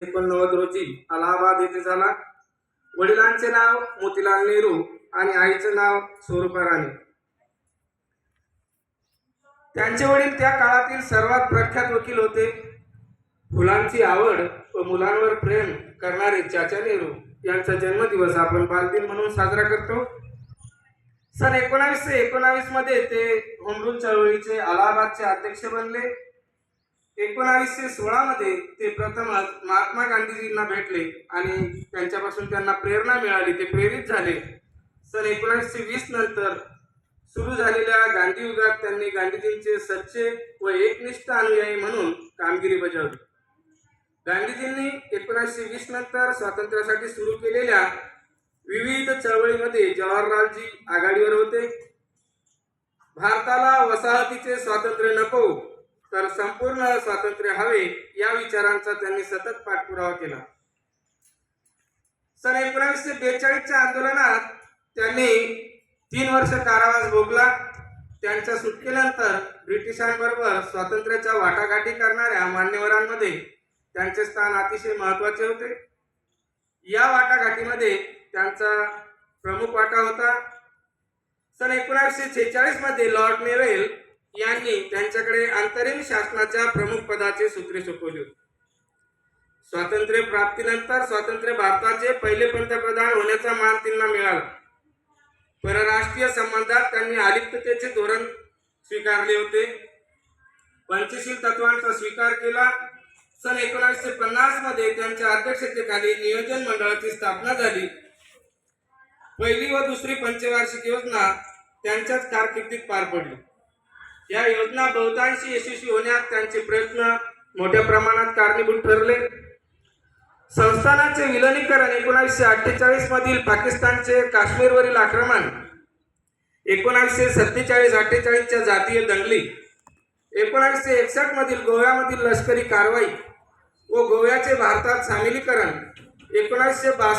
1989 रोजी अलाहाबाद येथे झाला. वडिलांचे नाव मोतीलाल नेहरू आणि आईचे नाव स्वरूपा राणी. त्यांचे वडील त्या काळातील सर्वात प्रख्यात वकील होते. फुलांची आवड व मुलांवर प्रेम करणारे चाचा नेहरू यांचा जन्मदिवस आपण बालदिन म्हणून साजरा करतो. सन 1919 मध्ये ते होम रूल चळवळीचे अलाहाबादचे अध्यक्ष बनले. 1916 मध्ये ते प्रथमच महात्मा गांधीजींना भेटले आणि त्यांच्यापासून त्यांना प्रेरणा मिळाली. ते प्रेरित झाले. सन 1920 नंतर सुरू झालेल्या गांधी युगात त्यांनी गांधीजींचे सच्चे व एकनिष्ठ अनुयायी म्हणून कामगिरी बजावली. गांधीजींनी 1920 नंतर स्वातंत्र्यासाठी सुरू केलेल्या विविध चळवळीमध्ये जवाहरलालजी आघाडीवर होते. भारताला वसाहतीचे स्वातंत्र्य नको तर संपूर्ण स्वातंत्र्य हवे या विचारांचा त्यांनी सतत पाठपुरावा केला. सन 1942च्या आंदोलनात त्यांनी 3 वर्ष कारावास भोगला. त्यांच्या सुटकेनंतर ब्रिटिशांबरोबर स्वातंत्र्याच्या वाटाघाटी करणाऱ्या मान्यवरांमध्ये त्यांचे स्थान अतिशय महत्त्वाचे होते. या वाटाघाटीमध्ये त्यांचा प्रमुख वाटा होता. सन 1946 मध्ये लॉर्ड नेव्हल यांनी त्यांच्याकडे अंतरिम शासनाच्या प्रमुख पदाचे सूत्रे सोपवली होती. स्वातंत्र्य प्राप्तीनंतर स्वातंत्र्य भारताचे पहिले पंतप्रधान होण्याचा मान त्यांना मिळाला. परराष्ट्रीय संबंधात त्यांनी अलिप्ततेचे धोरण स्वीकारले होते. पंचशील तत्वांचा स्वीकार केला. सन 1950 मध्ये त्यांच्या अध्यक्षतेखाली नियोजन मंडळाची स्थापना झाली. पहिली व दुसरी पंचवार्षिक योजना त्यांच्याच कारकिर्दीत पार पडली. या योजना बहुतांशी यशस्वी होण्यात त्यांचे प्रयत्न मोठ्या प्रमाणात कारणीभूत ठरले. संस्थानाचे विलिनीकरण 1948 मधील पाकिस्तानचे काश्मीरवरील आक्रमण, 1947-48च्या जातीय दंगली, 1961 मधील गोव्यामधील लष्करी कारवाई व गोव्याचे भारतात सामीलीकरण, 1962